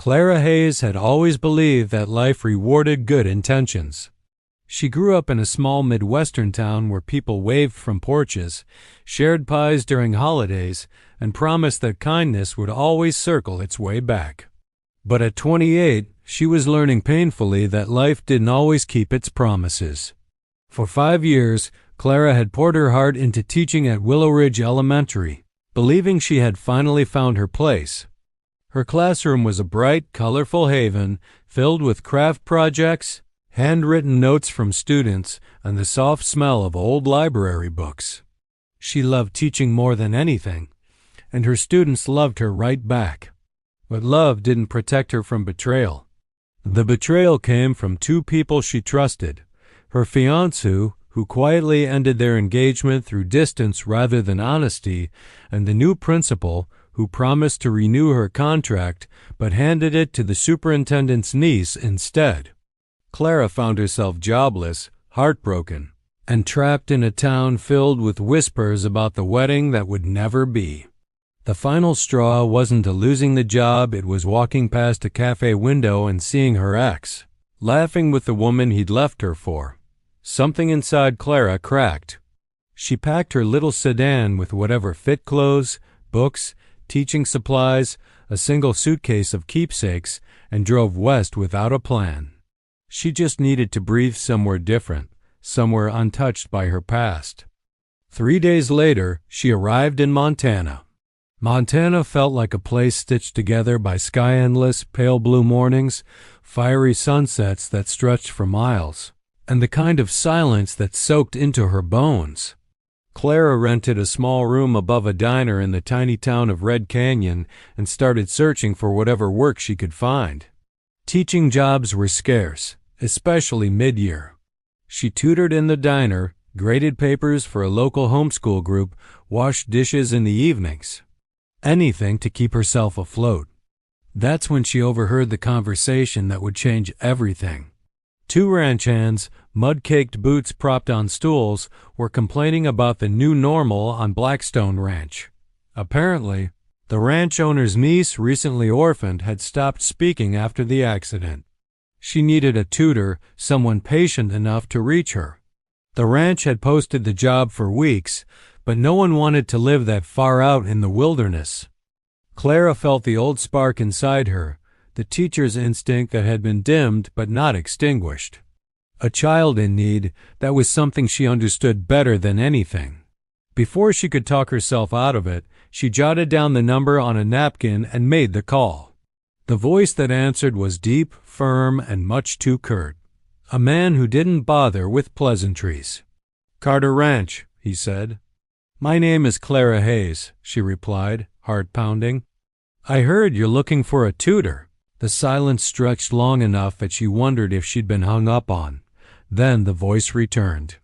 Clara Hayes had always believed that life rewarded good intentions. She grew up in a small Midwestern town where people waved from porches, shared pies during holidays, and promised that kindness would always circle its way back. But at 28, she was learning painfully that life didn't always keep its promises. For 5 years, Clara had poured her heart into teaching at Willow Ridge Elementary, believing she had finally found her place. Her classroom was a bright, colorful haven filled with craft projects, handwritten notes from students, and the soft smell of old library books. She loved teaching more than anything, and her students loved her right back. But love didn't protect her from betrayal. The betrayal came from two people she trusted: her fiancé, who quietly ended their engagement through distance rather than honesty, and the new principal, who promised to renew her contract but handed it to the superintendent's niece instead. Clara found herself jobless, heartbroken, and trapped in a town filled with whispers about the wedding that would never be. The final straw wasn't losing the job, it was walking past a cafe window and seeing her ex, laughing with the woman he'd left her for. Something inside Clara cracked. She packed her little sedan with whatever fit clothes, books, teaching supplies, a single suitcase of keepsakes, and drove west without a plan. She just needed to breathe somewhere different, somewhere untouched by her past. 3 days later, she arrived in Montana. Montana felt like a place stitched together by sky-endless, pale blue mornings, fiery sunsets that stretched for miles, and the kind of silence that soaked into her bones. Clara rented a small room above a diner in the tiny town of Red Canyon and started searching for whatever work she could find. Teaching jobs were scarce, especially mid-year. She tutored in the diner, graded papers for a local homeschool group, washed dishes in the evenings. Anything to keep herself afloat. That's when she overheard the conversation that would change everything. Two ranch hands, mud-caked boots propped on stools, were complaining about the new normal on Blackstone Ranch. Apparently, the ranch owner's niece, recently orphaned, had stopped speaking after the accident. She needed a tutor, someone patient enough to reach her. The ranch had posted the job for weeks, but no one wanted to live that far out in the wilderness. Clara felt the old spark inside her, the teacher's instinct that had been dimmed but not extinguished. A child in need, that was something she understood better than anything. Before she could talk herself out of it, she jotted down the number on a napkin and made the call. The voice that answered was deep, firm, and much too curt. A man who didn't bother with pleasantries. "Carter Ranch," he said. "My name is Clara Hayes," she replied, heart pounding. "I heard you're looking for a tutor." The silence stretched long enough that she wondered if she'd been hung up on. Then the voice returned.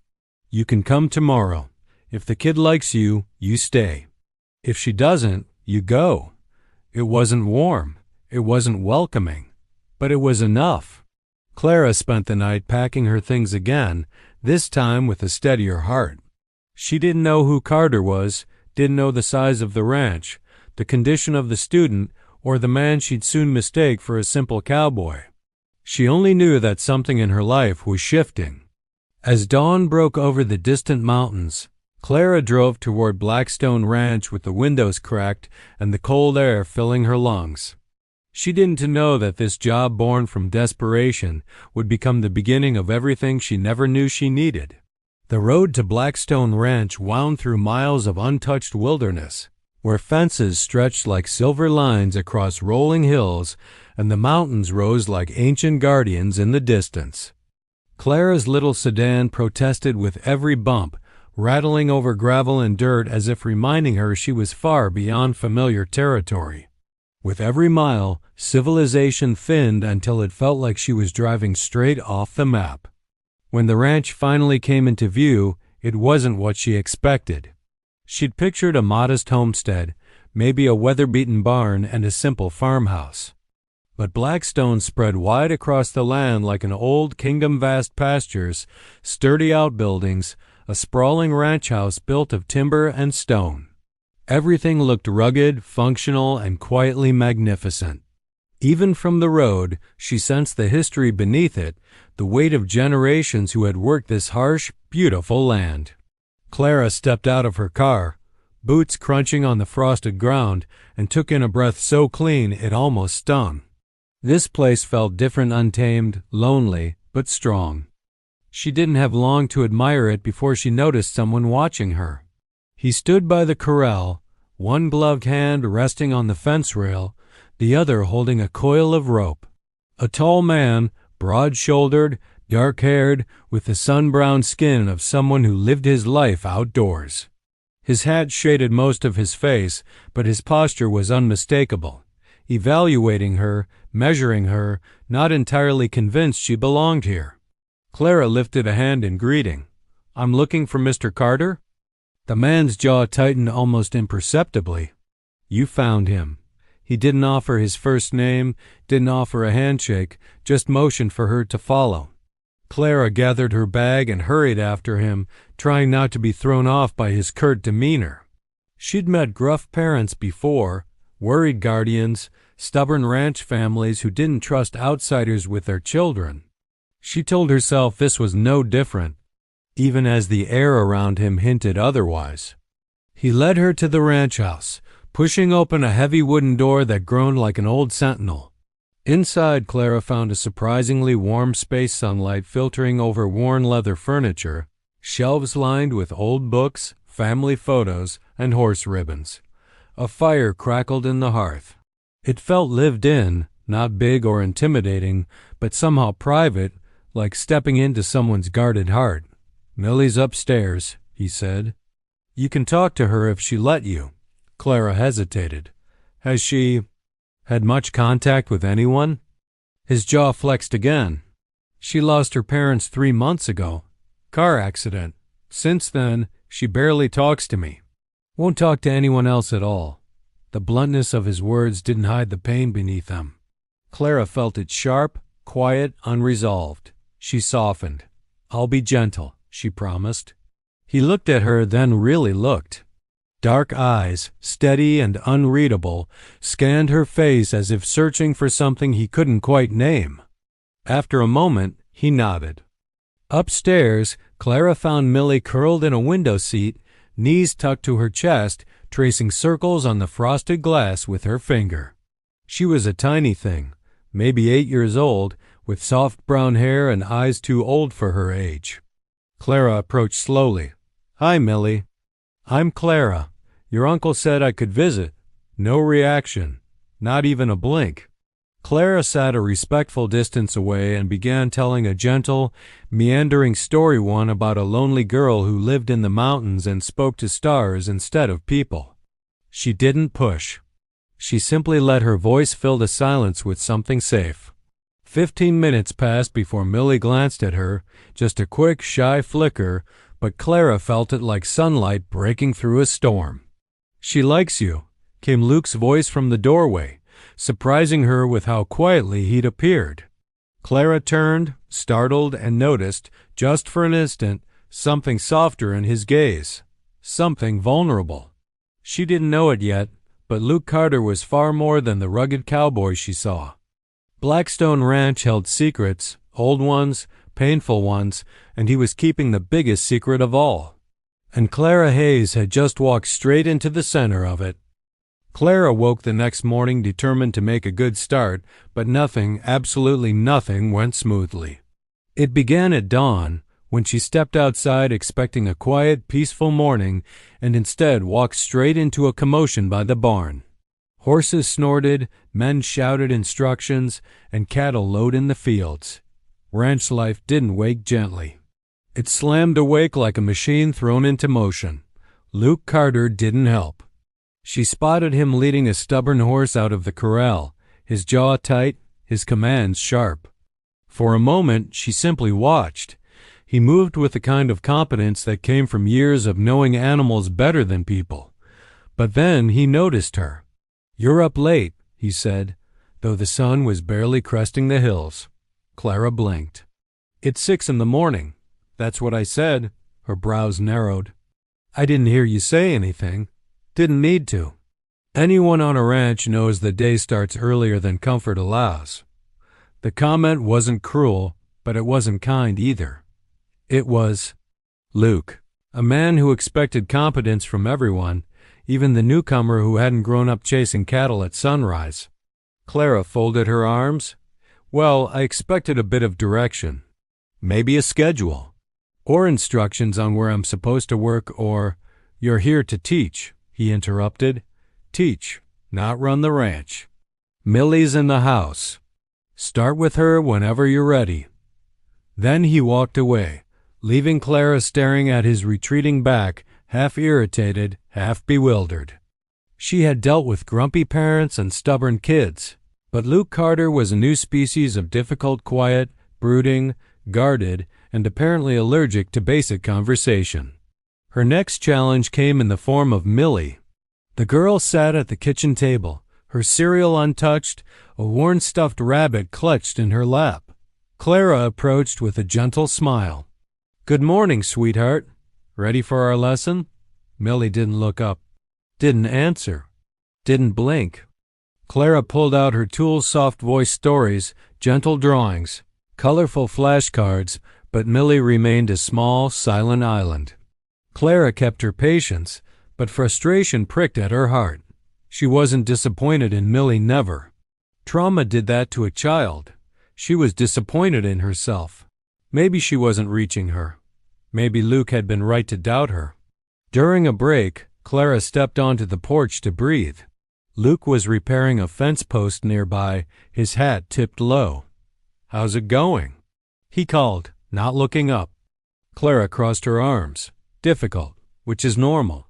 "You can come tomorrow. If the kid likes you, you stay. If she doesn't, you go." It wasn't warm. It wasn't welcoming. But it was enough. Clara spent the night packing her things again, this time with a steadier heart. She didn't know who Carter was, didn't know the size of the ranch, the condition of the student, or the man she'd soon mistake for a simple cowboy. She only knew that something in her life was shifting. As dawn broke over the distant mountains, Clara drove toward Blackstone Ranch with the windows cracked and the cold air filling her lungs. She didn't know that this job born from desperation would become the beginning of everything she never knew she needed. The road to Blackstone Ranch wound through miles of untouched wilderness, where fences stretched like silver lines across rolling hills and the mountains rose like ancient guardians in the distance. Clara's little sedan protested with every bump, rattling over gravel and dirt as if reminding her she was far beyond familiar territory. With every mile, civilization thinned until it felt like she was driving straight off the map. When the ranch finally came into view, it wasn't what she expected. She'd pictured a modest homestead, maybe a weather-beaten barn and a simple farmhouse. But Blackstone spread wide across the land like an old kingdom-vast pastures, sturdy outbuildings, a sprawling ranch house built of timber and stone. Everything looked rugged, functional, and quietly magnificent. Even from the road, she sensed the history beneath it, the weight of generations who had worked this harsh, beautiful land. Clara stepped out of her car, boots crunching on the frosted ground, and took in a breath so clean it almost stung. This place felt different, untamed, lonely, but strong. She didn't have long to admire it before she noticed someone watching her. He stood by the corral, one gloved hand resting on the fence rail, the other holding a coil of rope. A tall man, broad-shouldered, dark-haired, with the sun-browned skin of someone who lived his life outdoors. His hat shaded most of his face, but his posture was unmistakable, evaluating her, measuring her, not entirely convinced she belonged here. Clara lifted a hand in greeting. "I'm looking for Mr. Carter?" The man's jaw tightened almost imperceptibly. "You found him." He didn't offer his first name, didn't offer a handshake, just motioned for her to follow. Clara gathered her bag and hurried after him, trying not to be thrown off by his curt demeanor. She'd met gruff parents before, worried guardians, stubborn ranch families who didn't trust outsiders with their children. She told herself this was no different, even as the air around him hinted otherwise. He led her to the ranch house, pushing open a heavy wooden door that groaned like an old sentinel. Inside, Clara found a surprisingly warm space, sunlight filtering over worn leather furniture, shelves lined with old books, family photos, and horse ribbons. A fire crackled in the hearth. It felt lived in, not big or intimidating, but somehow private, like stepping into someone's guarded heart. "Millie's upstairs," he said. "You can talk to her if she let you." Clara hesitated. "Has she had much contact with anyone?" His jaw flexed again. "She lost her parents 3 months ago. Car accident. Since then, she barely talks to me. Won't talk to anyone else at all." The bluntness of his words didn't hide the pain beneath them. Clara felt it sharp, quiet, unresolved. She softened. "I'll be gentle," she promised. He looked at her, then really looked. Dark eyes, steady and unreadable, scanned her face as if searching for something he couldn't quite name. After a moment, he nodded. Upstairs, Clara found Millie curled in a window seat, knees tucked to her chest, tracing circles on the frosted glass with her finger. She was a tiny thing, maybe 8 years old, with soft brown hair and eyes too old for her age. Clara approached slowly. "Hi, Millie." "I'm Clara. Your uncle said I could visit." No reaction, not even a blink. Clara sat a respectful distance away and began telling a gentle, meandering story, one about a lonely girl who lived in the mountains and spoke to stars instead of people. She didn't push. She simply let her voice fill the silence with something safe. 15 minutes passed before Millie glanced at her, just a quick, shy flicker, but Clara felt it like sunlight breaking through a storm. "She likes you," came Luke's voice from the doorway, surprising her with how quietly he'd appeared. Clara turned, startled, and noticed, just for an instant, something softer in his gaze, something vulnerable. She didn't know it yet, but Luke Carter was far more than the rugged cowboy she saw. Blackstone Ranch held secrets, old ones, painful ones, and he was keeping the biggest secret of all. And Clara Hayes had just walked straight into the center of it. Clara woke the next morning determined to make a good start, but nothing, absolutely nothing, went smoothly. It began at dawn, when she stepped outside expecting a quiet, peaceful morning, and instead walked straight into a commotion by the barn. Horses snorted, men shouted instructions, and cattle lowed in the fields. Ranch life didn't wake gently. It slammed awake like a machine thrown into motion. Luke Carter didn't help. She spotted him leading a stubborn horse out of the corral, his jaw tight, his commands sharp. For a moment, she simply watched. He moved with the kind of competence that came from years of knowing animals better than people. But then he noticed her. "You're up late," he said, though the sun was barely cresting the hills. Clara blinked. "It's 6 in the morning. "That's what I said." Her brows narrowed. "I didn't hear you say anything. Didn't need to." Anyone on a ranch knows the day starts earlier than comfort allows. The comment wasn't cruel, but it wasn't kind either. It was Luke, a man who expected competence from everyone, even the newcomer who hadn't grown up chasing cattle at sunrise. Clara folded her arms. Well, I expected a bit of direction. Maybe a schedule. Or instructions on where I'm supposed to work, or, "You're here to teach," he interrupted. "Teach, not run the ranch. Millie's in the house. Start with her whenever you're ready." Then he walked away, leaving Clara staring at his retreating back, half irritated, half bewildered. She had dealt with grumpy parents and stubborn kids, but Luke Carter was a new species of difficult, quiet, brooding, guarded, and apparently allergic to basic conversation. Her next challenge came in the form of Millie. The girl sat at the kitchen table, her cereal untouched, a worn stuffed rabbit clutched in her lap. Clara approached with a gentle smile. "Good morning, sweetheart. Ready for our lesson?" Millie didn't look up, didn't answer, didn't blink. Clara pulled out her tool's soft-voiced stories, gentle drawings, colorful flashcards, but Millie remained a small, silent island. Clara kept her patience, but frustration pricked at her heart. She wasn't disappointed in Millie, never. Trauma did that to a child. She was disappointed in herself. Maybe she wasn't reaching her. Maybe Luke had been right to doubt her. During a break, Clara stepped onto the porch to breathe. Luke was repairing a fence post nearby, his hat tipped low. "How's it going?" he called, not looking up. Clara crossed her arms. "Difficult, which is normal.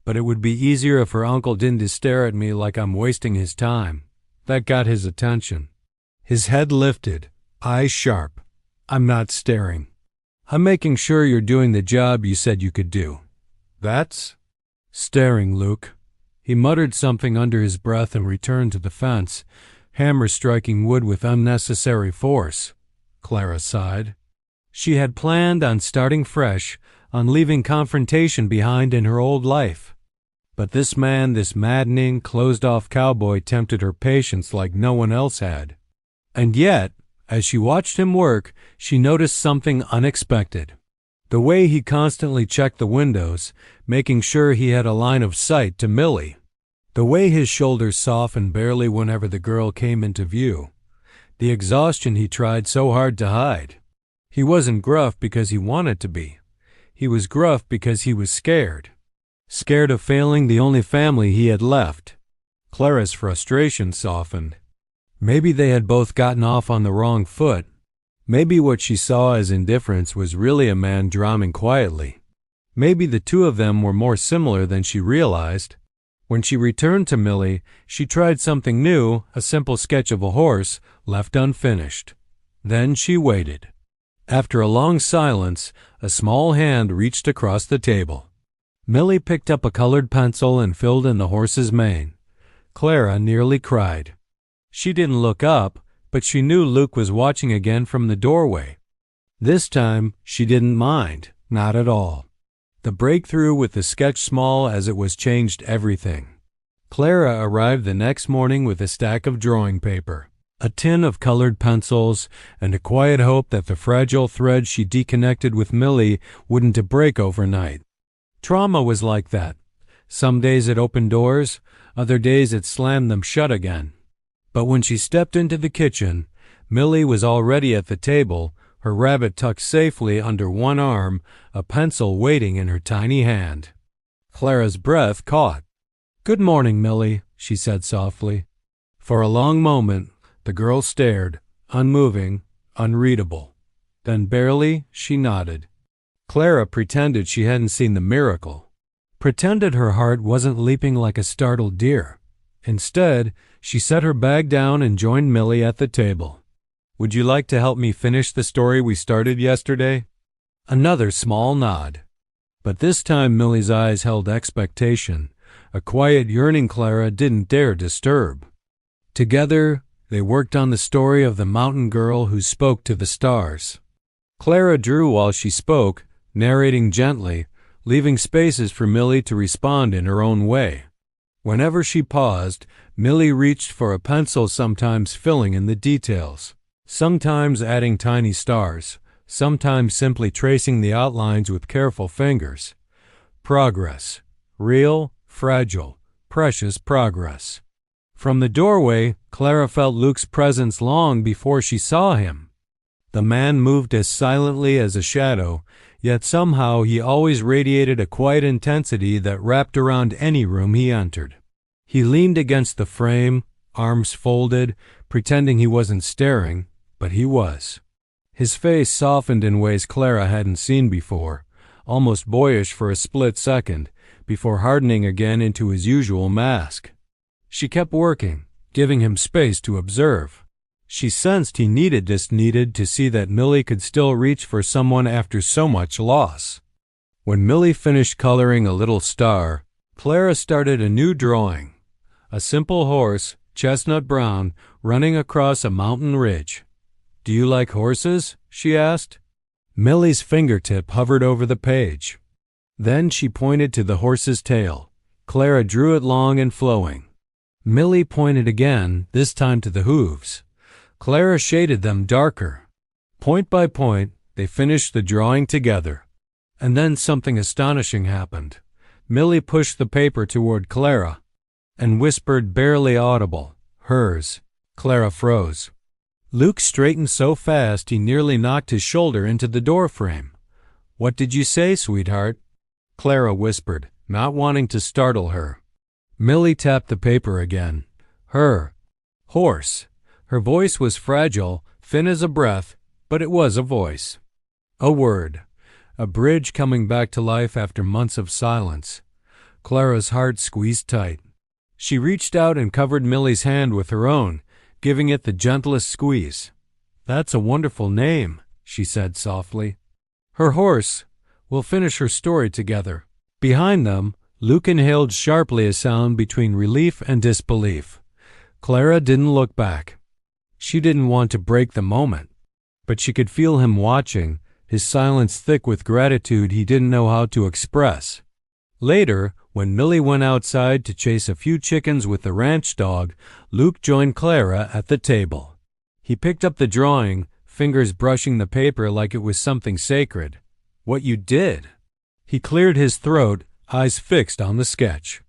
But it would be easier if her uncle didn't stare at me like I'm wasting his time." That got his attention. His head lifted, eyes sharp. "I'm not staring. I'm making sure you're doing the job you said you could do." "That's staring, Luke." He muttered something under his breath and returned to the fence, hammer striking wood with unnecessary force. Clara sighed. She had planned on starting fresh, on leaving confrontation behind in her old life. But this man, this maddening, closed-off cowboy, tempted her patience like no one else had. And yet, as she watched him work, she noticed something unexpected. The way he constantly checked the windows, making sure he had a line of sight to Millie. The way his shoulders softened barely whenever the girl came into view. The exhaustion he tried so hard to hide. He wasn't gruff because he wanted to be. He was gruff because he was scared. Scared of failing the only family he had left. Clara's frustration softened. Maybe they had both gotten off on the wrong foot. Maybe what she saw as indifference was really a man drumming quietly. Maybe the two of them were more similar than she realized. When she returned to Millie, she tried something new, a simple sketch of a horse, left unfinished. Then she waited. After a long silence, a small hand reached across the table. Millie picked up a colored pencil and filled in the horse's mane. Clara nearly cried. She didn't look up, but she knew Luke was watching again from the doorway. This time, she didn't mind, not at all. The breakthrough with the sketch, small as it was, changed everything. Clara arrived the next morning with a stack of drawing paper, a tin of colored pencils, and a quiet hope that the fragile thread she deconnected with Millie wouldn't break overnight. Trauma was like that. Some days it opened doors, other days it slammed them shut again. But when she stepped into the kitchen, Millie was already at the table, her rabbit tucked safely under one arm, a pencil waiting in her tiny hand. Clara's breath caught. "Good morning, Millie," she said softly. For a long moment, the girl stared, unmoving, unreadable. Then barely, she nodded. Clara pretended she hadn't seen the miracle. Pretended her heart wasn't leaping like a startled deer. Instead, she set her bag down and joined Millie at the table. "Would you like to help me finish the story we started yesterday?" Another small nod. But this time Millie's eyes held expectation, a quiet yearning Clara didn't dare disturb. Together, they worked on the story of the mountain girl who spoke to the stars. Clara drew while she spoke, narrating gently, leaving spaces for Millie to respond in her own way. Whenever she paused, Millie reached for a pencil, sometimes filling in the details, sometimes adding tiny stars, sometimes simply tracing the outlines with careful fingers. Progress. Real, fragile, precious progress. From the doorway, Clara felt Luke's presence long before she saw him. The man moved as silently as a shadow, yet somehow he always radiated a quiet intensity that wrapped around any room he entered. He leaned against the frame, arms folded, pretending he wasn't staring, but he was. His face softened in ways Clara hadn't seen before, almost boyish for a split second, before hardening again into his usual mask. She kept working, giving him space to observe. She sensed he needed to see that Millie could still reach for someone after so much loss. When Millie finished coloring a little star, Clara started a new drawing. A simple horse, chestnut brown, running across a mountain ridge. "Do you like horses?" she asked. Millie's fingertip hovered over the page. Then she pointed to the horse's tail. Clara drew it long and flowing. Millie pointed again, this time to the hooves. Clara shaded them darker. Point by point, they finished the drawing together. And then something astonishing happened. Millie pushed the paper toward Clara and whispered, barely audible, "Hers." Clara froze. Luke straightened so fast he nearly knocked his shoulder into the doorframe. "What did you say, sweetheart?" Clara whispered, not wanting to startle her. Millie tapped the paper again. "Her. Horse." Her voice was fragile, thin as a breath, but it was a voice. A word. A bridge coming back to life after months of silence. Clara's heart squeezed tight. She reached out and covered Millie's hand with her own, giving it the gentlest squeeze. "That's a wonderful name," she said softly. "Her horse. We'll finish her story together." Behind them, Luke inhaled sharply, a sound between relief and disbelief. Clara didn't look back. She didn't want to break the moment, but she could feel him watching, his silence thick with gratitude he didn't know how to express. Later, when Millie went outside to chase a few chickens with the ranch dog, Luke joined Clara at the table. He picked up the drawing, fingers brushing the paper like it was something sacred. "What you did?" He cleared his throat, eyes fixed on the sketch.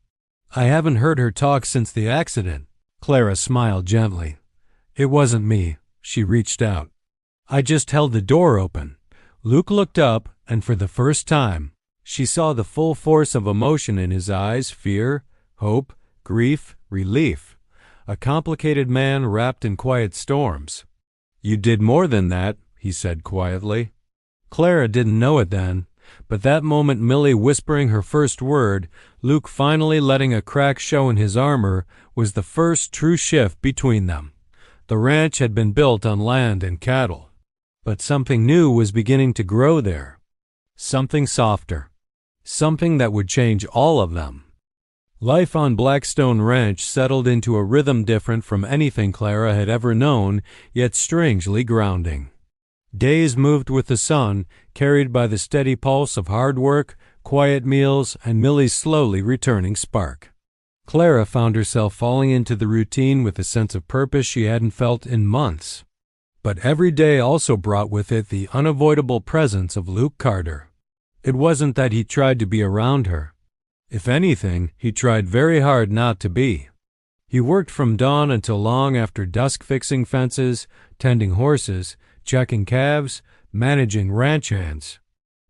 "I haven't heard her talk since the accident." Clara smiled gently. "It wasn't me." She reached out. "I just held the door open." Luke looked up, and for the first time, she saw the full force of emotion in his eyes: fear, hope, grief, relief. A complicated man wrapped in quiet storms. "You did more than that," he said quietly. Clara didn't know it then, but that moment, Millie whispering her first word, Luke finally letting a crack show in his armor, was the first true shift between them. The ranch had been built on land and cattle, but something new was beginning to grow there. Something softer. Something that would change all of them. Life on Blackstone Ranch settled into a rhythm different from anything Clara had ever known, yet strangely grounding. Days moved with the sun, carried by the steady pulse of hard work, quiet meals, and Millie's slowly returning spark. Clara found herself falling into the routine with a sense of purpose she hadn't felt in months. But every day also brought with it the unavoidable presence of Luke Carter. It wasn't that he tried to be around her. If anything, he tried very hard not to be. He worked from dawn until long after dusk, fixing fences, tending horses, checking calves, managing ranch hands.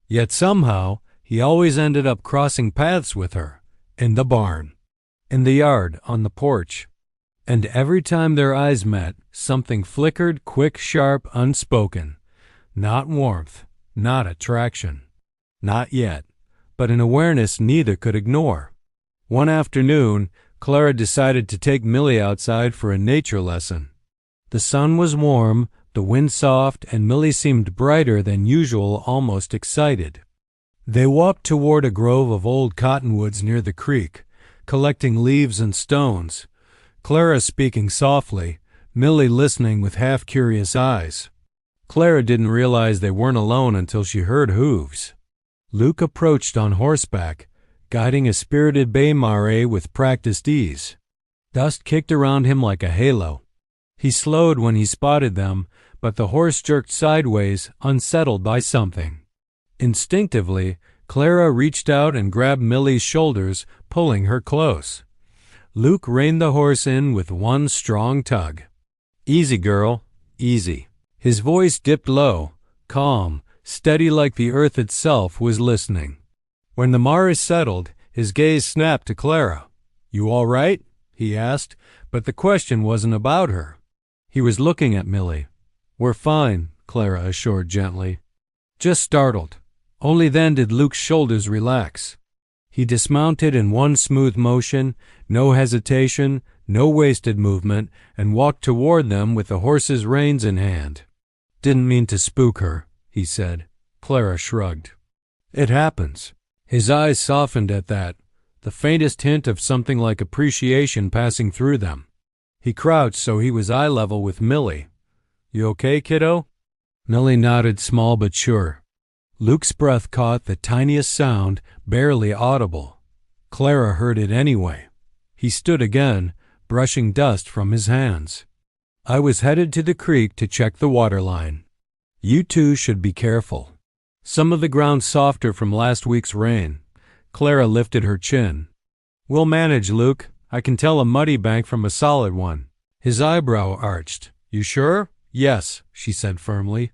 Yet somehow, he always ended up crossing paths with her, in the barn, in the yard, on the porch. And every time their eyes met, something flickered, quick, sharp, unspoken. Not warmth, not attraction. Not yet, but an awareness neither could ignore. One afternoon, Clara decided to take Millie outside for a nature lesson. The sun was warm, the wind soft, and Millie seemed brighter than usual, almost excited. They walked toward a grove of old cottonwoods near the creek, collecting leaves and stones, Clara speaking softly, Millie listening with half-curious eyes. Clara didn't realize they weren't alone until she heard hooves. Luke approached on horseback, guiding a spirited bay mare with practiced ease. Dust kicked around him like a halo. He slowed when he spotted them, but the horse jerked sideways, unsettled by something. Instinctively, Clara reached out and grabbed Millie's shoulders, pulling her close. Luke reined the horse in with one strong tug. "Easy, girl, easy." His voice dipped low, calm, steady like the earth itself was listening. When the mare settled, his gaze snapped to Clara. "You all right?" he asked, but the question wasn't about her. He was looking at Millie. "We're fine," Clara assured gently. Just startled. Only then did Luke's shoulders relax. He dismounted in one smooth motion, no hesitation, no wasted movement, and walked toward them with the horse's reins in hand. "Didn't mean to spook her," he said. Clara shrugged. "It happens." His eyes softened at that, the faintest hint of something like appreciation passing through them. He crouched so he was eye level with Millie. "You okay, kiddo?" Millie nodded, small but sure. Luke's breath caught the tiniest sound, barely audible. Clara heard it anyway. He stood again, brushing dust from his hands. "I was headed to the creek to check the water line. You two should be careful. Some of the ground's softer from last week's rain." Clara lifted her chin. "We'll manage, Luke. I can tell a muddy bank from a solid one." His eyebrow arched. "You sure?" "Yes," she said firmly.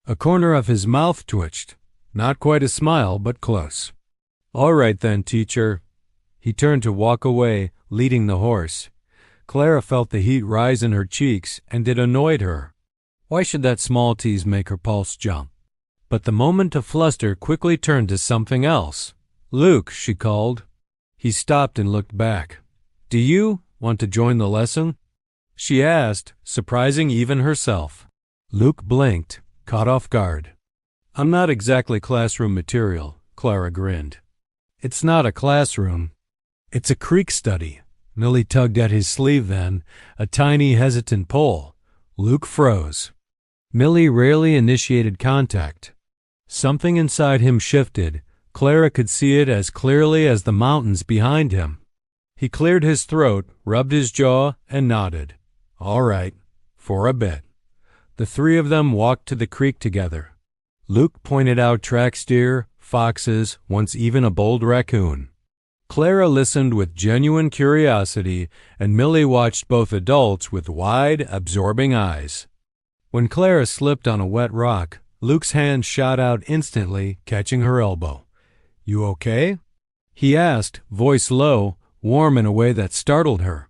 A corner of his mouth twitched. Not quite a smile, but close. "All right then, teacher." He turned to walk away, leading the horse. Clara felt the heat rise in her cheeks, and it annoyed her. Why should that small tease make her pulse jump? But the moment of fluster quickly turned to something else. "Luke," she called. He stopped and looked back. "Do you want to join the lesson?" she asked, surprising even herself. Luke blinked, caught off guard. "I'm not exactly classroom material," Clara grinned. "It's not a classroom. It's a creek study." Millie tugged at his sleeve then, a tiny hesitant pull. Luke froze. Millie rarely initiated contact. Something inside him shifted. Clara could see it as clearly as the mountains behind him. He cleared his throat, rubbed his jaw, and nodded. "All right, for a bit." The three of them walked to the creek together. Luke pointed out tracks deer, foxes, once even a bold raccoon. Clara listened with genuine curiosity, and Millie watched both adults with wide, absorbing eyes. When Clara slipped on a wet rock, Luke's hand shot out instantly, catching her elbow. "You okay?" he asked, voice low, warm in a way that startled her.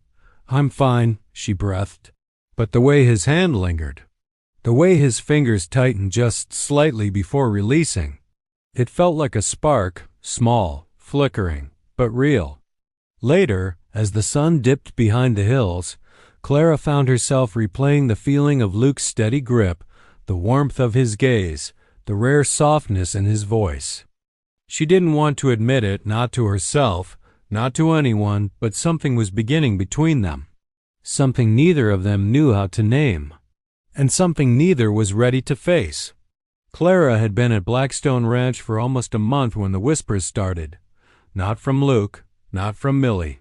"I'm fine," she breathed. But the way his hand lingered, the way his fingers tightened just slightly before releasing, it felt like a spark, small, flickering, but real. Later, as the sun dipped behind the hills, Clara found herself replaying the feeling of Luke's steady grip, the warmth of his gaze, the rare softness in his voice. She didn't want to admit it, not to herself, not to anyone, but something was beginning between them. Something neither of them knew how to name, and something neither was ready to face. Clara had been at Blackstone Ranch for almost a month when the whispers started. Not from Luke, not from Millie,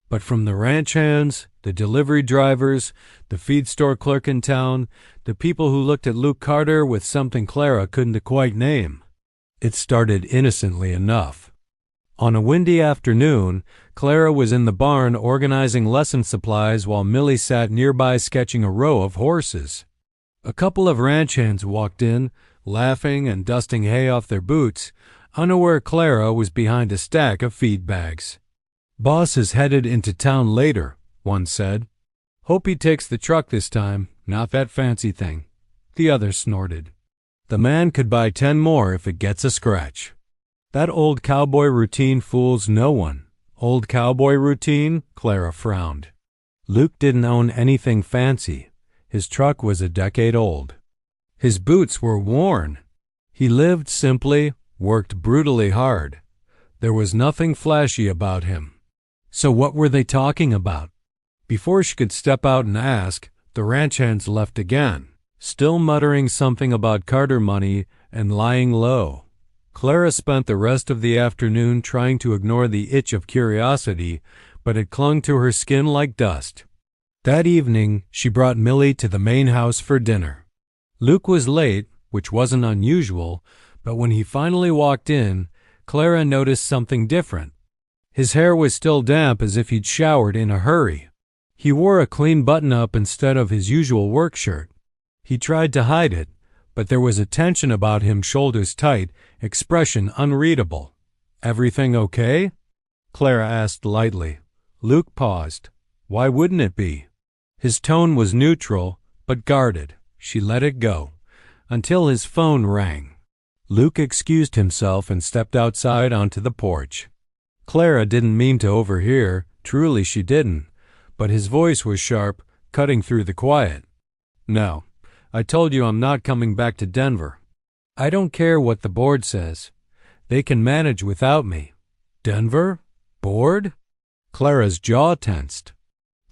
but from the ranch hands, the delivery drivers, the feed store clerk in town, the people who looked at Luke Carter with something Clara couldn't quite name. It started innocently enough. On a windy afternoon, Clara was in the barn organizing lesson supplies while Millie sat nearby sketching a row of horses. A couple of ranch hands walked in, laughing and dusting hay off their boots, unaware Clara was behind a stack of feed bags. "Boss is headed into town later," one said. "Hope he takes the truck this time, not that fancy thing." The other snorted. "The man could buy 10 more if it gets a scratch." That old cowboy routine fools no one. Old cowboy routine? Clara frowned. Luke didn't own anything fancy. His truck was a decade old. His boots were worn. He lived simply, worked brutally hard. There was nothing flashy about him. So what were they talking about? Before she could step out and ask, the ranch hands left again, still muttering something about Carter money and lying low. Clara spent the rest of the afternoon trying to ignore the itch of curiosity, but it clung to her skin like dust. That evening, she brought Millie to the main house for dinner. Luke was late, which wasn't unusual, but when he finally walked in, Clara noticed something different. His hair was still damp as if he'd showered in a hurry. He wore a clean button-up instead of his usual work shirt. He tried to hide it, but there was a tension about him, shoulders tight, expression unreadable. "Everything okay?" Clara asked lightly. Luke paused. Why wouldn't it be? His tone was neutral, but guarded. She let it go, until his phone rang. Luke excused himself and stepped outside onto the porch. Clara didn't mean to overhear, truly she didn't, but his voice was sharp, cutting through the quiet. "No, I told you I'm not coming back to Denver. I don't care what the board says. They can manage without me." "Denver? Board?" Clara's jaw tensed.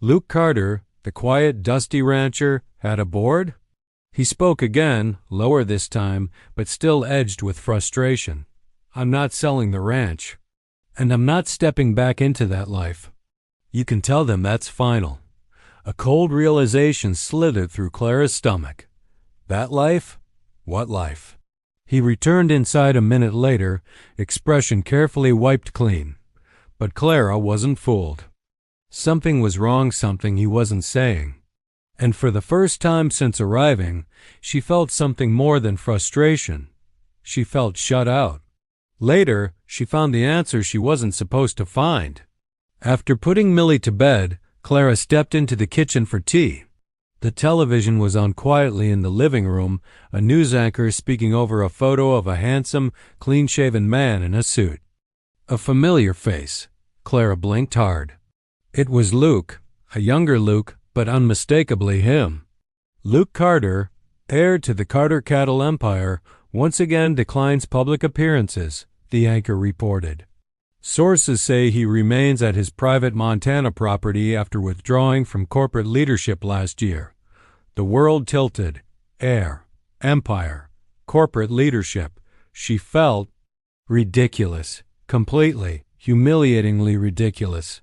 Luke Carter, the quiet, dusty rancher, had a board? He spoke again, lower this time, but still edged with frustration. "I'm not selling the ranch. And I'm not stepping back into that life." You can tell them that's final. A cold realization slithered through Clara's stomach. That life? What life? He returned inside a minute later, expression carefully wiped clean. But Clara wasn't fooled. Something was wrong, something he wasn't saying. And for the first time since arriving, she felt something more than frustration. She felt shut out. Later, she found the answer she wasn't supposed to find. After putting Millie to bed, Clara stepped into the kitchen for tea. The television was on quietly in the living room, a news anchor speaking over a photo of a handsome, clean-shaven man in a suit. A familiar face. Clara blinked hard. It was Luke, a younger Luke, but unmistakably him. Luke Carter, heir to the Carter cattle empire, once again declines public appearances, the anchor reported. Sources say he remains at his private Montana property after withdrawing from corporate leadership last year. The world tilted. Heir, empire, corporate leadership. She felt ridiculous, completely, humiliatingly ridiculous.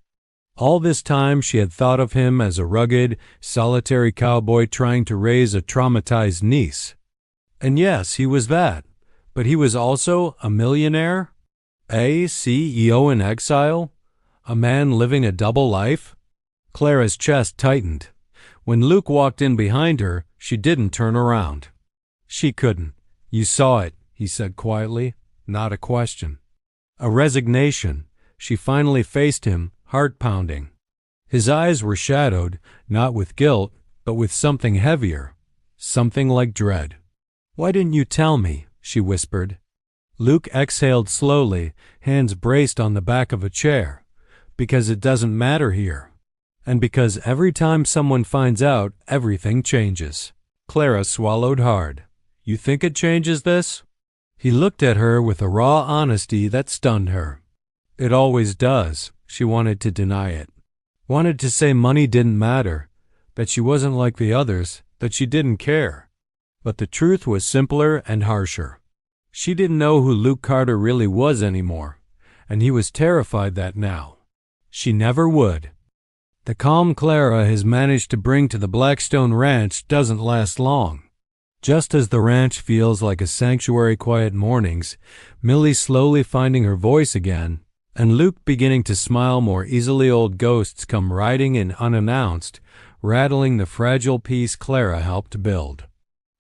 All this time she had thought of him as a rugged, solitary cowboy trying to raise a traumatized niece. And yes, he was that, but he was also a millionaire, a CEO in exile, a man living a double life. Clara's chest tightened. When Luke walked in behind her, she didn't turn around. She couldn't. "You saw it," he said quietly, not a question. A resignation. She finally faced him, heart pounding. His eyes were shadowed, not with guilt, but with something heavier, something like dread. "Why didn't you tell me?" she whispered. Luke exhaled slowly, hands braced on the back of a chair. "Because it doesn't matter here. And because every time someone finds out, everything changes." Clara swallowed hard. "You think it changes this?" He looked at her with a raw honesty that stunned her. "It always does." She wanted to deny it. Wanted to say money didn't matter, that she wasn't like the others, that she didn't care. But the truth was simpler and harsher. She didn't know who Luke Carter really was anymore, and he was terrified that now. She never would. The calm Clara has managed to bring to the Blackstone Ranch doesn't last long. Just as the ranch feels like a sanctuary quiet mornings, Millie slowly finding her voice again, and Luke beginning to smile more easily, old ghosts come riding in unannounced, rattling the fragile peace Clara helped build.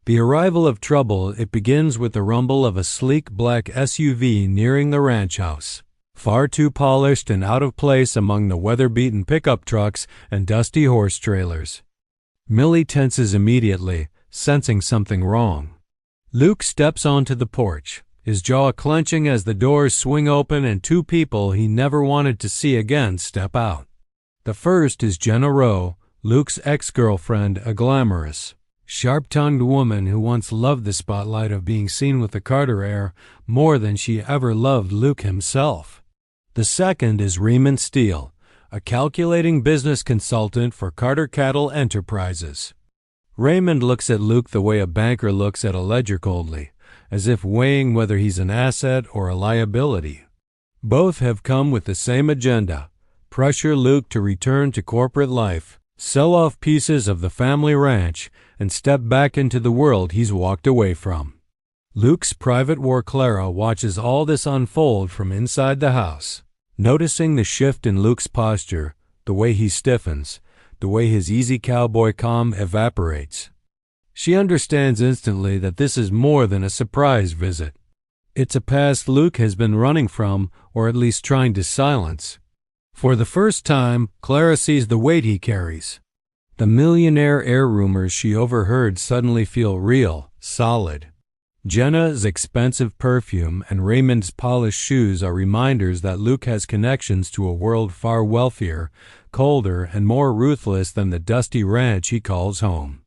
The arrival of trouble, it begins with the rumble of a sleek black SUV nearing the ranch house, far too polished and out of place among the weather-beaten pickup trucks and dusty horse trailers. Millie tenses immediately, sensing something wrong. Luke steps onto the porch, his jaw clenching as the doors swing open and two people he never wanted to see again step out. The first is Jenna Rowe, Luke's ex-girlfriend, a glamorous, sharp-tongued woman who once loved the spotlight of being seen with the Carter heir more than she ever loved Luke himself. The second is Raymond Steele, a calculating business consultant for Carter Cattle Enterprises. Raymond looks at Luke the way a banker looks at a ledger, coldly, as if weighing whether he's an asset or a liability. Both have come with the same agenda: pressure Luke to return to corporate life, sell off pieces of the family ranch, and step back into the world he's walked away from. Luke's private war Clara watches all this unfold from inside the house, noticing the shift in Luke's posture, the way he stiffens, the way his easy cowboy calm evaporates. She understands instantly that this is more than a surprise visit. It's a past Luke has been running from, or at least trying to silence. For the first time, Clara sees the weight he carries. The millionaire heir rumors she overheard suddenly feel real, solid. Jenna's expensive perfume and Raymond's polished shoes are reminders that Luke has connections to a world far wealthier, colder, and more ruthless than the dusty ranch he calls home.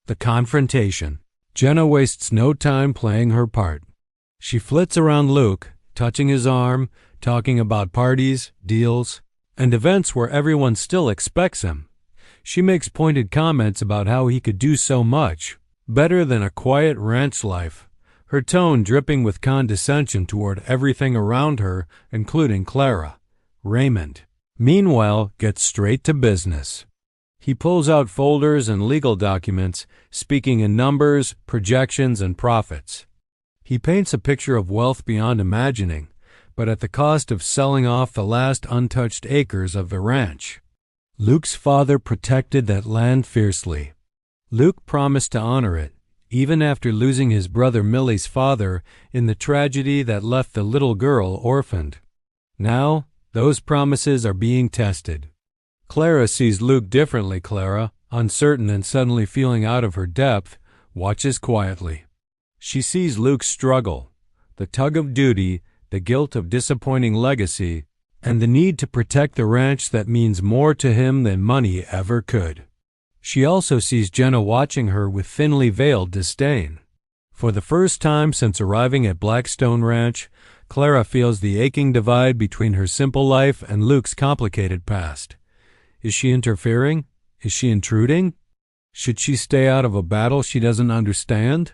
The confrontation. Jenna wastes no time playing her part. She flits around Luke, touching his arm, talking about parties, deals, and events where everyone still expects him. She makes pointed comments about how he could do so much, better than a quiet ranch life, her tone dripping with condescension toward everything around her, including Clara. Raymond, meanwhile, gets straight to business. He pulls out folders and legal documents, speaking in numbers, projections, and profits. He paints a picture of wealth beyond imagining, but at the cost of selling off the last untouched acres of the ranch. Luke's father protected that land fiercely. Luke promised to honor it, even after losing his brother Millie's father in the tragedy that left the little girl orphaned. Now, those promises are being tested. Clara sees Luke differently. Clara, uncertain and suddenly feeling out of her depth, watches quietly. She sees Luke's struggle, the tug of duty, the guilt of disappointing legacy, and the need to protect the ranch that means more to him than money ever could. She also sees Jenna watching her with thinly veiled disdain. For the first time since arriving at Blackstone Ranch, Clara feels the aching divide between her simple life and Luke's complicated past. Is she interfering? Is she intruding? Should she stay out of a battle she doesn't understand?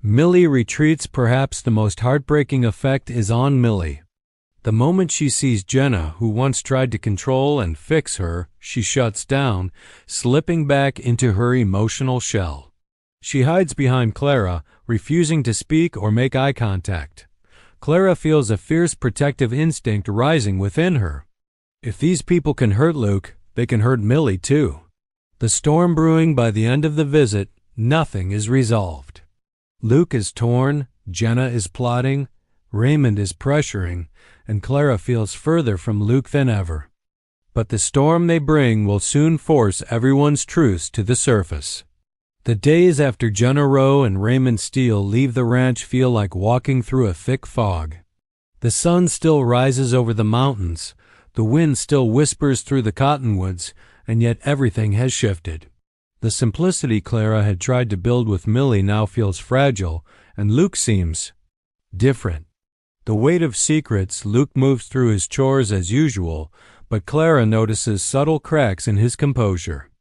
Millie retreats. Perhaps the most heartbreaking effect is on Millie. The moment she sees Jenna, who once tried to control and fix her, she shuts down, slipping back into her emotional shell. She hides behind Clara, refusing to speak or make eye contact. Clara feels a fierce protective instinct rising within her. If these people can hurt Luke, they can hurt Millie too. The storm brewing. By the end of the visit, nothing is resolved. Luke is torn, Jenna is plotting, Raymond is pressuring, and Clara feels further from Luke than ever. But the storm they bring will soon force everyone's truths to the surface. The days after Jenna Rowe and Raymond Steele leave the ranch feel like walking through a thick fog. The sun still rises over the mountains, the wind still whispers through the cottonwoods, and yet everything has shifted. The simplicity Clara had tried to build with Millie now feels fragile, and Luke seems different. The weight of secrets. Luke moves through his chores as usual, but Clara notices subtle cracks in his composure.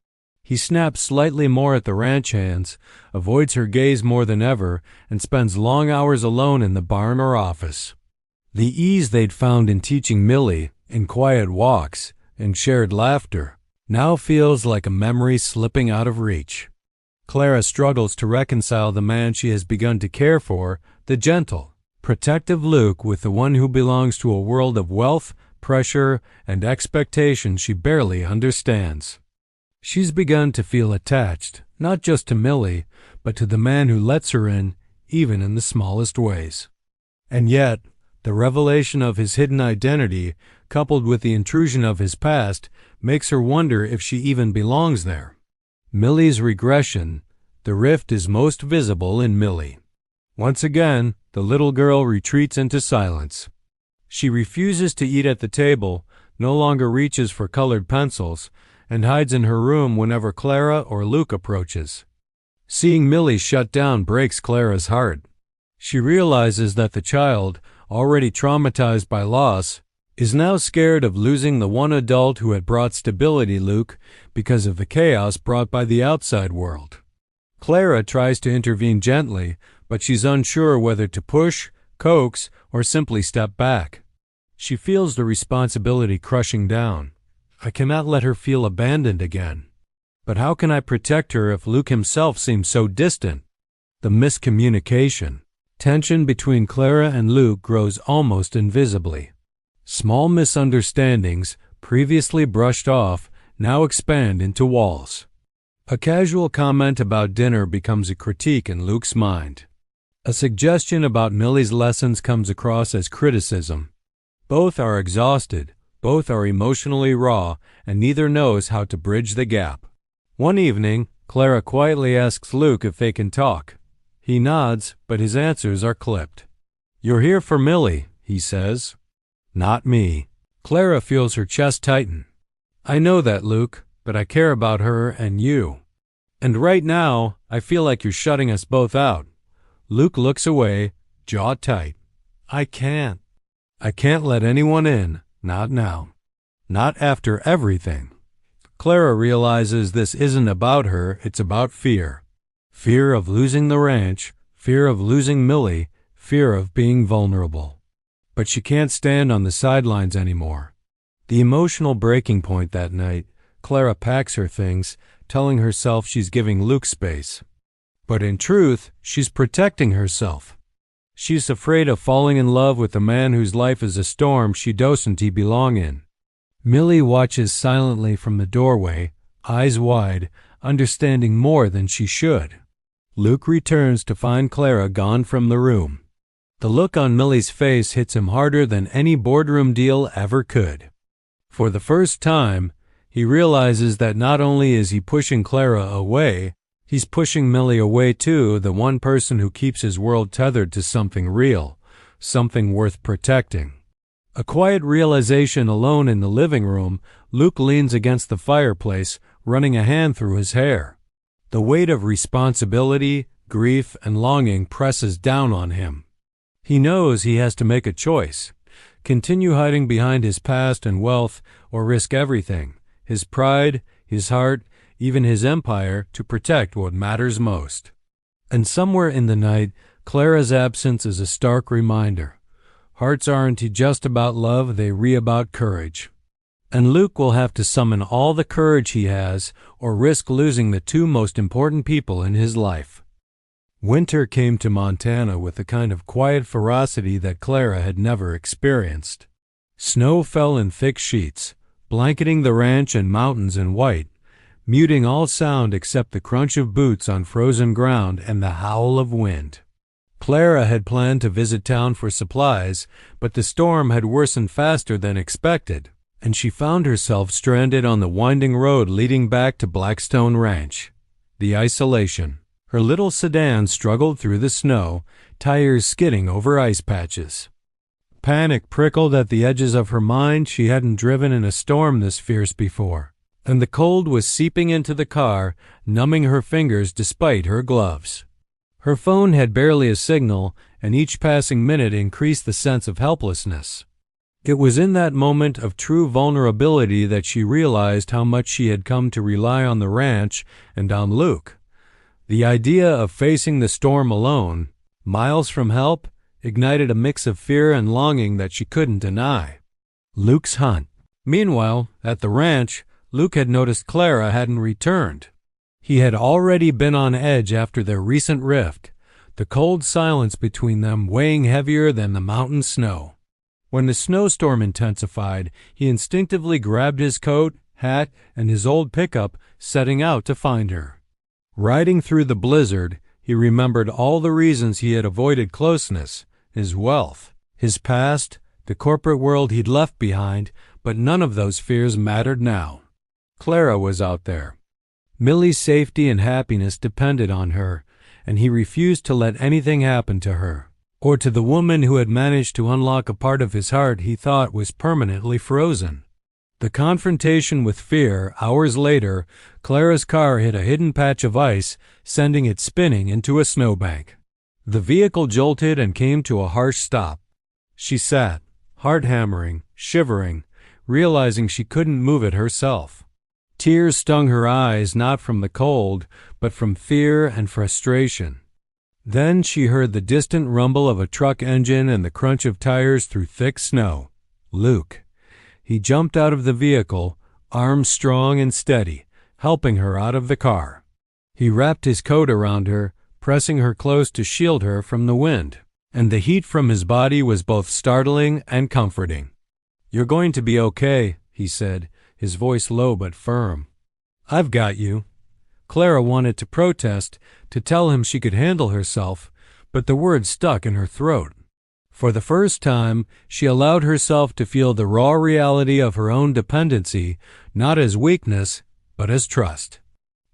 He snaps slightly more at the ranch hands, avoids her gaze more than ever, and spends long hours alone in the barn or office. The ease they'd found in teaching Millie, in quiet walks, and shared laughter, now feels like a memory slipping out of reach. Clara struggles to reconcile the man she has begun to care for, the gentle, protective Luke, with the one who belongs to a world of wealth, pressure, and expectation she barely understands. She's begun to feel attached, not just to Millie, but to the man who lets her in, even in the smallest ways. And yet, the revelation of his hidden identity, coupled with the intrusion of his past, makes her wonder if she even belongs there. Millie's regression. The rift is most visible in Millie. Once again, the little girl retreats into silence. She refuses to eat at the table, no longer reaches for colored pencils, and hides in her room whenever Clara or Luke approaches. Seeing Millie shut down breaks Clara's heart. She realizes that the child, already traumatized by loss, is now scared of losing the one adult who had brought stability, Luke, because of the chaos brought by the outside world. Clara tries to intervene gently, but she's unsure whether to push, coax, or simply step back. She feels the responsibility crushing down. I cannot let her feel abandoned again. But how can I protect her if Luke himself seems so distant? The miscommunication. Tension between Clara and Luke grows almost invisibly. Small misunderstandings, previously brushed off, now expand into walls. A casual comment about dinner becomes a critique in Luke's mind. A suggestion about Millie's lessons comes across as criticism. Both are exhausted, both are emotionally raw, and neither knows how to bridge the gap. One evening, Clara quietly asks Luke if they can talk. He nods, but his answers are clipped. "You're here for Millie," he says. "Not me." Clara feels her chest tighten. "I know that, Luke, but I care about her and you. And right now, I feel like you're shutting us both out." Luke looks away, jaw tight. I can't let anyone in, not now. Not after everything." Clara realizes this isn't about her, it's about fear. Fear of losing the ranch, fear of losing Millie, fear of being vulnerable. But she can't stand on the sidelines anymore. The emotional breaking point that night, Clara packs her things, telling herself she's giving Luke space. But in truth, she's protecting herself. She's afraid of falling in love with a man whose life is a storm she doesn't belong in. Millie watches silently from the doorway, eyes wide, understanding more than she should. Luke returns to find Clara gone from the room. The look on Millie's face hits him harder than any boardroom deal ever could. For the first time, he realizes that not only is he pushing Clara away, he's pushing Millie away too, the one person who keeps his world tethered to something real, something worth protecting. A quiet realization alone in the living room, Luke leans against the fireplace, running a hand through his hair. The weight of responsibility, grief, and longing presses down on him. He knows he has to make a choice. Continue hiding behind his past and wealth, or risk everything, his pride, his heart, even his empire, to protect what matters most. And somewhere in the night, Clara's absence is a stark reminder. Hearts aren't just about love, they're about courage. And Luke will have to summon all the courage he has, or risk losing the two most important people in his life. Winter came to Montana with a kind of quiet ferocity that Clara had never experienced. Snow fell in thick sheets, blanketing the ranch and mountains in white, muting all sound except the crunch of boots on frozen ground and the howl of wind. Clara had planned to visit town for supplies, but the storm had worsened faster than expected, and she found herself stranded on the winding road leading back to Blackstone Ranch. The isolation. Her little sedan struggled through the snow, tires skidding over ice patches. Panic prickled at the edges of her mind. She hadn't driven in a storm this fierce before, and the cold was seeping into the car, numbing her fingers despite her gloves. Her phone had barely a signal, and each passing minute increased the sense of helplessness. It was in that moment of true vulnerability that she realized how much she had come to rely on the ranch and on Luke. The idea of facing the storm alone, miles from help, ignited a mix of fear and longing that she couldn't deny. Luke's hunt. Meanwhile, at the ranch, Luke had noticed Clara hadn't returned. He had already been on edge after their recent rift, the cold silence between them weighing heavier than the mountain snow. When the snowstorm intensified, he instinctively grabbed his coat, hat, and his old pickup, setting out to find her. Riding through the blizzard, he remembered all the reasons he had avoided closeness, his wealth, his past, the corporate world he'd left behind, but none of those fears mattered now. Clara was out there. Millie's safety and happiness depended on her, and he refused to let anything happen to her, or to the woman who had managed to unlock a part of his heart he thought was permanently frozen. The confrontation with fear, hours later, Clara's car hit a hidden patch of ice, sending it spinning into a snowbank. The vehicle jolted and came to a harsh stop. She sat, heart hammering, shivering, realizing she couldn't move it herself. Tears stung her eyes not from the cold, but from fear and frustration. Then she heard the distant rumble of a truck engine and the crunch of tires through thick snow. Luke. He jumped out of the vehicle, arms strong and steady, helping her out of the car. He wrapped his coat around her, pressing her close to shield her from the wind, and the heat from his body was both startling and comforting. "You're going to be okay," he said, his voice low but firm. "I've got you." Clara wanted to protest, to tell him she could handle herself, but the words stuck in her throat. For the first time, she allowed herself to feel the raw reality of her own dependency, not as weakness, but as trust.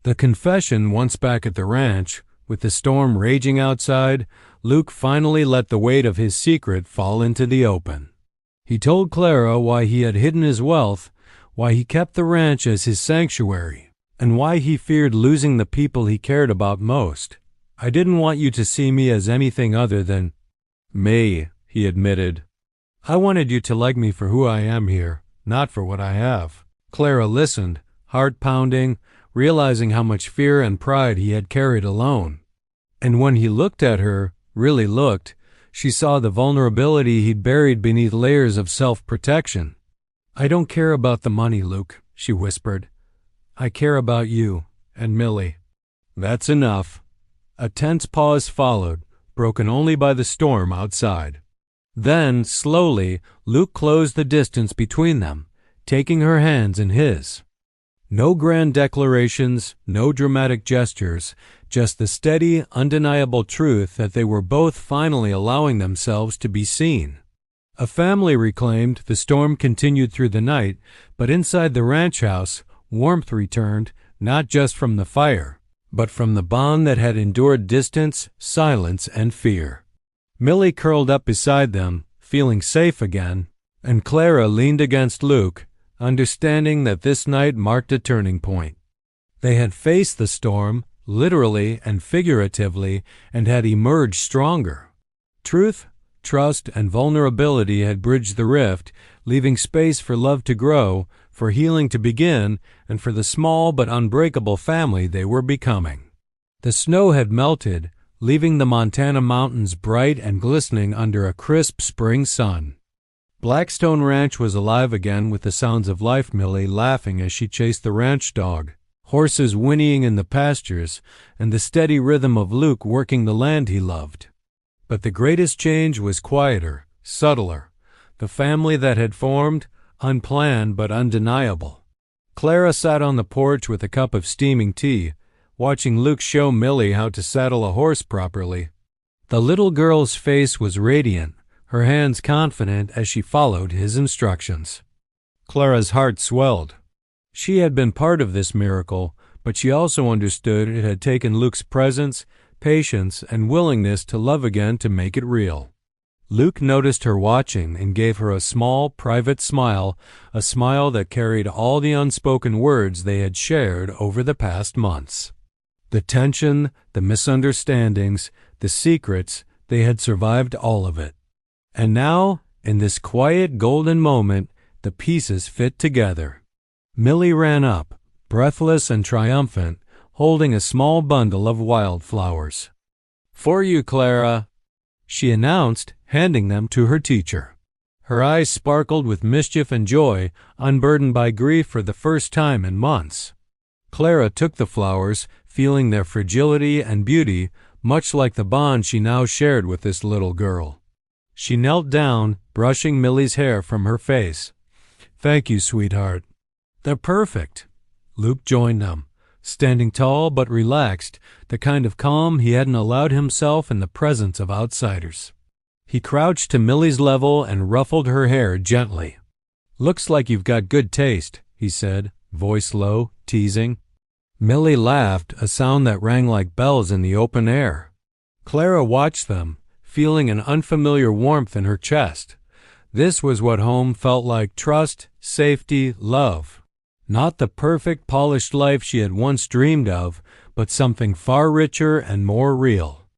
The confession once back at the ranch, with the storm raging outside, Luke finally let the weight of his secret fall into the open. He told Clara why he had hidden his wealth, why he kept the ranch as his sanctuary, and why he feared losing the people he cared about most. "I didn't want you to see me as anything other than me," he admitted. "I wanted you to like me for who I am here, not for what I have." Clara listened, heart pounding, realizing how much fear and pride he had carried alone. And when he looked at her, really looked, she saw the vulnerability he'd buried beneath layers of self-protection. "I don't care about the money, Luke," she whispered. "I care about you and Millie." "That's enough." A tense pause followed, broken only by the storm outside. Then, slowly, Luke closed the distance between them, taking her hands in his. No grand declarations, no dramatic gestures, just the steady, undeniable truth that they were both finally allowing themselves to be seen. A family reclaimed, the storm continued through the night, but inside the ranch house, warmth returned, not just from the fire, but from the bond that had endured distance, silence, and fear. Millie curled up beside them, feeling safe again, and Clara leaned against Luke, understanding that this night marked a turning point. They had faced the storm, literally and figuratively, and had emerged stronger. Truth, trust, and vulnerability had bridged the rift, leaving space for love to grow, for healing to begin, and for the small but unbreakable family they were becoming. The snow had melted, leaving the Montana mountains bright and glistening under a crisp spring sun. Blackstone Ranch was alive again with the sounds of life, Millie laughing as she chased the ranch dog, horses whinnying in the pastures, and the steady rhythm of Luke working the land he loved. But the greatest change was quieter, subtler. The family that had formed, unplanned but undeniable. Clara sat on the porch with a cup of steaming tea, watching Luke show Millie how to saddle a horse properly. The little girl's face was radiant, her hands confident as she followed his instructions. Clara's heart swelled. She had been part of this miracle, but she also understood it had taken Luke's presence, patience, and willingness to love again to make it real. Luke noticed her watching and gave her a small, private smile, a smile that carried all the unspoken words they had shared over the past months. The tension, the misunderstandings, the secrets, they had survived all of it. And now, in this quiet golden moment, the pieces fit together. Millie ran up, breathless and triumphant, holding a small bundle of wildflowers. "For you, Clara," she announced, handing them to her teacher. Her eyes sparkled with mischief and joy, unburdened by grief for the first time in months. Clara took the flowers, feeling their fragility and beauty, much like the bond she now shared with this little girl. She knelt down, brushing Millie's hair from her face. "Thank you, sweetheart." "They're perfect." Luke joined them, standing tall but relaxed, the kind of calm he hadn't allowed himself in the presence of outsiders. He crouched to Millie's level and ruffled her hair gently. "Looks like you've got good taste," he said, voice low, teasing. Millie laughed, a sound that rang like bells in the open air. Clara watched them, feeling an unfamiliar warmth in her chest. This was what home felt like: trust, safety, love. Not the perfect, polished life she had once dreamed of, but something far richer and more real.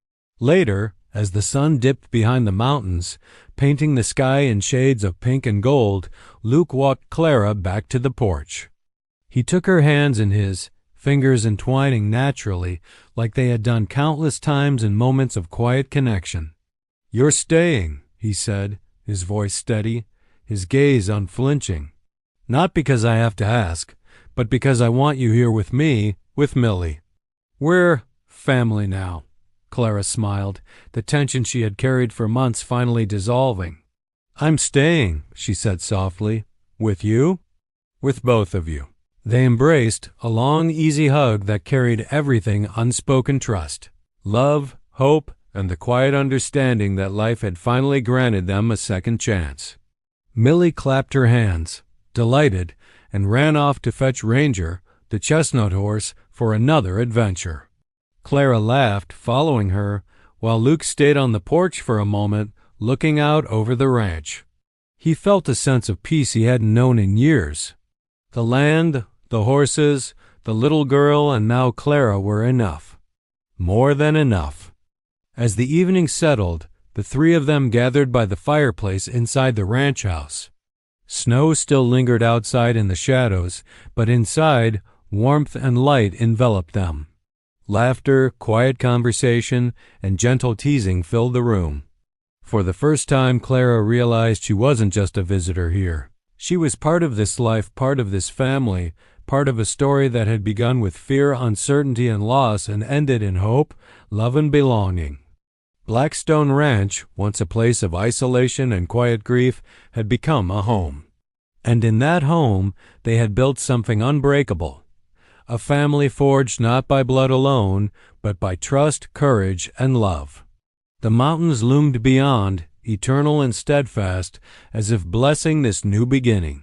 Later, as the sun dipped behind the mountains, painting the sky in shades of pink and gold, Luke walked Clara back to the porch. He took her hands in his, fingers entwining naturally like they had done countless times in moments of quiet connection. "You're staying," he said, his voice steady, his gaze unflinching. "Not because I have to ask, but because I want you here with me, with Millie. We're family now." Clara smiled, the tension she had carried for months finally dissolving. "I'm staying," she said softly. "With you?" "With both of you." They embraced, a long, easy hug that carried everything unspoken trust, love, hope, and the quiet understanding that life had finally granted them a second chance. Millie clapped her hands, delighted, and ran off to fetch Ranger, the chestnut horse, for another adventure. Clara laughed, following her, while Luke stayed on the porch for a moment, looking out over the ranch. He felt a sense of peace he hadn't known in years. The land, the horses, the little girl, and now Clara were enough. More than enough. As the evening settled, the three of them gathered by the fireplace inside the ranch house. Snow still lingered outside in the shadows, but inside, warmth and light enveloped them. Laughter, quiet conversation, and gentle teasing filled the room. For the first time, Clara realized she wasn't just a visitor here. She was part of this life, part of this family, part of a story that had begun with fear, uncertainty, and loss and ended in hope, love, and belonging. Blackstone Ranch, once a place of isolation and quiet grief, had become a home. And in that home, they had built something unbreakable. A family forged not by blood alone, but by trust, courage, and love. The mountains loomed beyond, eternal and steadfast, as if blessing this new beginning.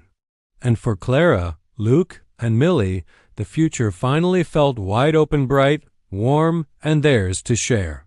And for Clara, Luke, and Millie, the future finally felt wide open, bright, warm, and theirs to share.